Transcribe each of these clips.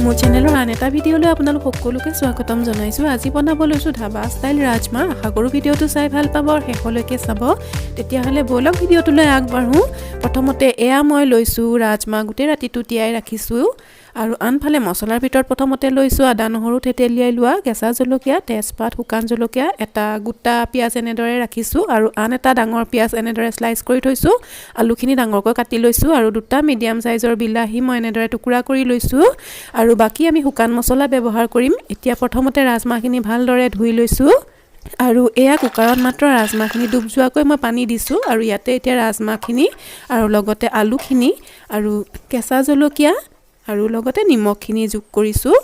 মোৰ চেনেলৰ আন এটা ভিডিঅ'লৈ আপোনালোক সকলোকে স্বাগতম জনাইছোঁ। আজি বনাব লৈছোঁ ধাবা ষ্টাইল ৰাজমা। আশা কৰোঁ ভিডিঅ'টো চাই ভাল পাব, শেষলৈকে চাব। তেতিয়াহ'লে ব'লক ভিডিঅ'টোলৈ আগবাঢ়োঁ। প্ৰথমতে এয়া মই লৈছোঁ ৰাজমা, গোটেই ৰাতিটো তিয়াই ৰাখিছোঁ। আৰু আনফালে মছলাৰ ভিতৰত প্ৰথমতে লৈছোঁ আদা নহৰু থেতেলিয়াই লোৱা, কেঁচা জলকীয়া, তেজপাত, শুকান জলকীয়া, এটা গোটা পিঁয়াজ এনেদৰে ৰাখিছোঁ আৰু আন এটা ডাঙৰ পিঁয়াজ এনেদৰে স্লাইচ কৰি থৈছোঁ। আলুখিনি ডাঙৰকৈ কাটি লৈছোঁ আৰু দুটা মিডিয়াম চাইজৰ বিলাহী মই এনেদৰে টুকুৰা কৰি লৈছোঁ আৰু বাকী আমি শুকান মছলা ব্যৱহাৰ কৰিম। এতিয়া প্ৰথমতে ৰাজমাখিনি ভালদৰে ধুই লৈছোঁ আৰু এয়া কুকাৰত মাত্ৰ ৰাজমাখিনি ডুব যোৱাকৈ মই পানী দিছোঁ আৰু ইয়াতে এতিয়া ৰাজমাখিনি আৰু লগতে আলুখিনি আৰু কেঁচা জলকীয়া আৰু লগতে নিমখখিনি যোগ কৰিছোঁ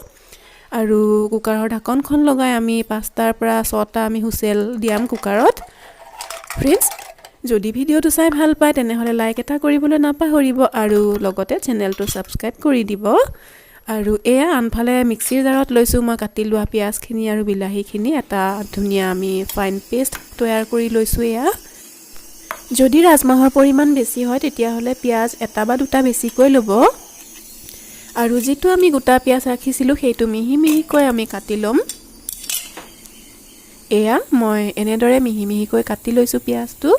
আৰু কুকাৰৰ ঢাকনখন লগাই আমি 5টাৰ পৰা 6টা আমি হুইচেল দিয়াম কুকাৰত। ফ্ৰেণ্ডছ, যদি ভিডিঅ'টো চাই ভাল পায় তেনেহ'লে লাইক এটা কৰিবলৈ নাপাহৰিব আৰু লগতে চেনেলটো ছাবস্ক্ৰাইব কৰি দিব। আৰু এয়া আনফালে মিক্সিৰ জাৰত লৈছোঁ মই কাটি লোৱা পিঁয়াজখিনি আৰু বিলাহীখিনি, এটা ধুনীয়া আমি ফাইন পেষ্ট তৈয়াৰ কৰি লৈছোঁ। এয়া যদি ৰাজমাহৰ পৰিমাণ বেছি হয় তেতিয়াহ'লে পিঁয়াজ এটা বা দুটা বেছিকৈ ল'ব আৰু যিটো আমি গোটা পিঁয়াজ ৰাখিছিলোঁ সেইটো মিহি মিহিকৈ আমি কাটি ল'ম। এয়া মই এনেদৰে মিহি মিহিকৈ কাটি লৈছোঁ পিঁয়াজটো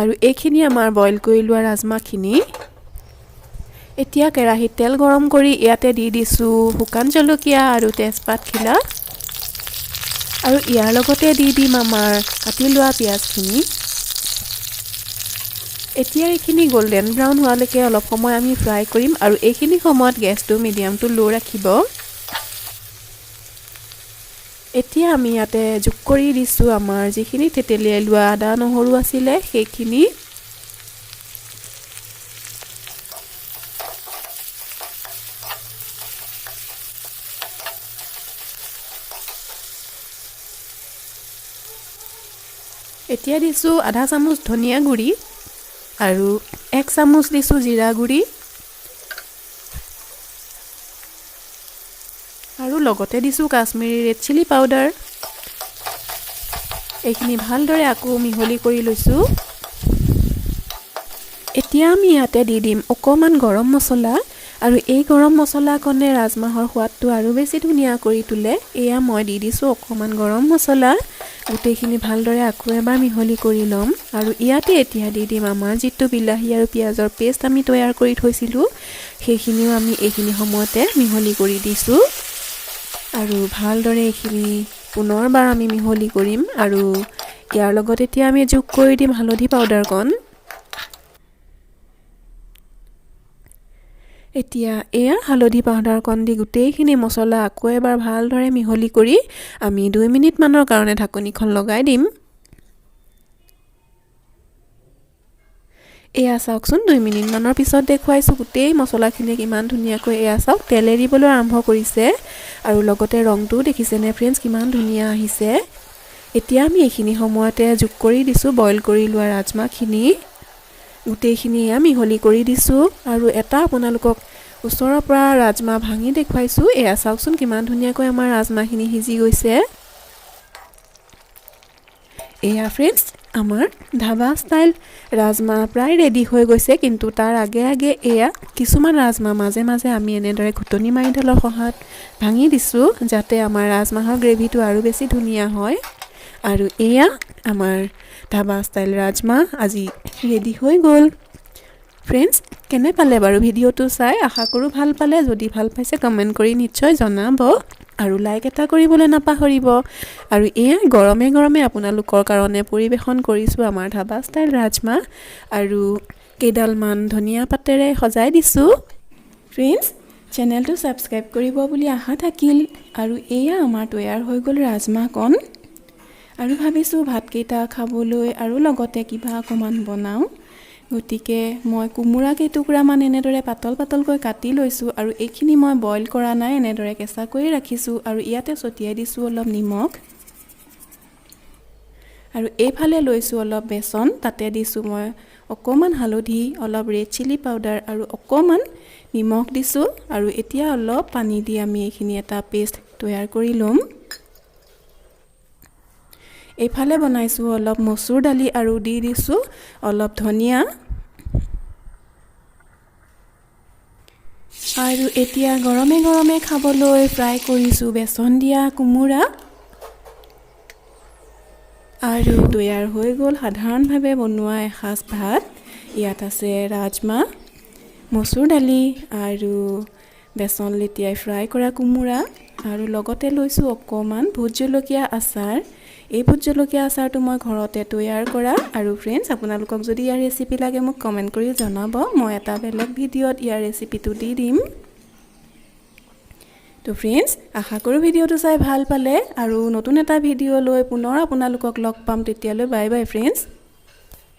আৰু এইখিনি আমাৰ বইল কৰি লোৱা ৰাজমাখিনি। এতিয়া কেৰাহীত তেল গৰম কৰি ইয়াতে দি দিছোঁ শুকান জলকীয়া আৰু তেজপাতখিলা আৰু ইয়াৰ লগতে দি দিম আমাৰ কাটি লোৱা পিঁয়াজখিনি। এতিয়া এইখিনি গল্ডেন ব্ৰাউন হোৱালৈকে অলপ সময় আমি ফ্ৰাই কৰিম আৰু এইখিনি সময়ত গেছটো মিডিয়াম টু ল' ৰাখিব। এতিয়া আমি ইয়াতে যোগ কৰি দিছোঁ আমাৰ যিখিনি থেতেলিয়াই লোৱা আদা নহৰু আছিলে সেইখিনি। এতিয়া দিছোঁ আধা চামুচ ধনিয়া গুড়ি আৰু 1 চামুচ দিছোঁ জিৰা গুড়ি আৰু লগতে দিছোঁ কাশ্মীৰী ৰেড চিলি পাউডাৰ। এইখিনি ভালদৰে আকৌ মিহলি কৰি লৈছোঁ। এতিয়া আমি ইয়াতে দি দিম অকণমান গৰম মছলা আৰু এই গৰম মছলাকণে ৰাজমাহৰ সোৱাদটো আৰু বেছি ধুনীয়া কৰি তোলে। এয়া মই দি দিছোঁ অকণমান গৰম মছলা। গোটেইখিনি ভালদৰে আকৌ এবাৰ মিহলি কৰি ল'ম আৰু ইয়াতে এতিয়া দি দিম আমাৰ যিটো বিলাহী আৰু পিঁয়াজৰ পেষ্ট আমি তৈয়াৰ কৰি থৈছিলোঁ সেইখিনিও আমি এইখিনি সময়তে মিহলি কৰি দিছোঁ আৰু ভালদৰে এইখিনি পুনৰবাৰ আমি মিহলি কৰিম আৰু ইয়াৰ লগত এতিয়া আমি যোগ কৰি দিম হালধি পাউডাৰকণ। এতিয়া এয়া হালধি পাউডাৰকণ দি গোটেইখিনি মছলা আকৌ এবাৰ ভালদৰে মিহলি কৰি আমি 2 মিনিটমানৰ কাৰণে ঢাকনিখন লগাই দিম। এয়া চাওকচোন 2 মিনিটমানৰ পিছত দেখুৱাইছোঁ গোটেই মছলাখিনি কিমান ধুনীয়াকৈ এয়া চাওক তেল এৰিবলৈ আৰম্ভ কৰিছে আৰু লগতে ৰংটোও দেখিছেনে ফ্ৰেণ্ডছ কিমান ধুনীয়া আহিছে। এতিয়া আমি এইখিনি সময়তে যোগ কৰি দিছোঁ বইল কৰি লোৱা ৰাজমাখিনি। গোটেইখিনি এয়া মিহলি কৰি দিছোঁ আৰু এটা আপোনালোকক ওচৰৰ পৰা ৰাজমা ভাঙি দেখুৱাইছোঁ। এয়া চাওকচোন কিমান ধুনীয়াকৈ আমাৰ ৰাজমাখিনি সিজি গৈছে। এয়া ফ্ৰেণ্ডছ আমাৰ ধাবা ষ্টাইল ৰাজমা প্ৰায় ৰেডি হৈ গৈছে, কিন্তু তাৰ আগে আগে এয়া কিছুমান ৰাজমা মাজে মাজে আমি এনেদৰে ঘুটনি মাৰিডালৰ সহায়ত ভাঙি দিছোঁ যাতে আমাৰ ৰাজমাহৰ গ্ৰেভিটো আৰু বেছি ধুনীয়া হয়। আৰু এয়া আমাৰ ধাবা ষ্টাইল ৰাজমা আজি ৰেডি হৈ গ'ল। ফ্ৰেণ্ডছ, কেনে পালে বাৰু ভিডিঅ'টো চাই? আশা কৰোঁ ভাল পালে। যদি ভাল পাইছে কমেণ্ট কৰি নিশ্চয় জনাব আৰু লাইক এটা কৰিবলৈ নাপাহৰিব। আৰু এয়া গৰমে গৰমে আপোনালোকৰ কাৰণে পৰিৱেশন কৰিছোঁ আমাৰ ধাবা ষ্টাইল ৰাজমা আৰু কেইডালমান ধনিয়া পাতেৰে সজাই দিছোঁ। ফ্ৰেণ্ডছ, চেনেলটো ছাবস্ক্ৰাইব কৰিব বুলি আশা থাকিল আৰু এয়া আমাৰ তৈয়াৰ হৈ গ'ল ৰাজমাকণ আৰু ভাবিছোঁ ভাতকেইটা খাবলৈ আৰু লগতে কিবা অকণমান বনাওঁ। গতিকে মই কোমোৰা কেইটুকুৰামান এনেদৰে পাতল পাতলকৈ কাটি লৈছোঁ আৰু এইখিনি মই বইল কৰা নাই, এনেদৰে কেঁচাকৈয়ে ৰাখিছোঁ আৰু ইয়াতে ছটিয়াই দিছোঁ অলপ নিমখ আৰু এইফালে লৈছোঁ অলপ বেচন, তাতে দিছোঁ মই অকণমান হালধি, অলপ ৰেড চিলি পাউডাৰ আৰু অকণমান নিমখ দিছোঁ আৰু এতিয়া অলপ পানী দি আমি এইখিনি এটা পেষ্ট তৈয়াৰ কৰি ল'ম। এইফালে বনাইছোঁ অলপ মচুৰ দালি আৰু দি দিছোঁ অলপ ধনিয়া আৰু এতিয়া গৰমে গৰমে খাবলৈ ফ্ৰাই কৰিছোঁ বেচন দিয়া কোমোৰা আৰু তৈয়াৰ হৈ গ'ল সাধাৰণভাৱে বনোৱা এসাঁজ ভাত ইয়াত আছে ৰাজমা মচুৰ দালি আৰু বেচন লেটিয়াই ফ্ৰাই কৰা কোমোৰা আৰু লগতে লৈছোঁ অকণমান ভোট জলকীয়া আচাৰ এই ভোট জলকীয়া আচাৰটো মই ঘৰতে তৈয়াৰ কৰা আৰু ফ্ৰেণ্ডছ আপোনালোকক যদি ইয়াৰ ৰেচিপি লাগে মোক কমেণ্ট কৰি জনাব মই এটা বেলেগ ভিডিঅ'ত ইয়াৰ ৰেচিপিটো দি দিম তো ফ্ৰেণ্ডছ আশা কৰোঁ ভিডিঅ'টো চাই ভাল পালে আৰু নতুন এটা ভিডিঅ' লৈ পুনৰ আপোনালোকক লগ পাম তেতিয়ালৈ বাই বাই ফ্ৰেণ্ডছ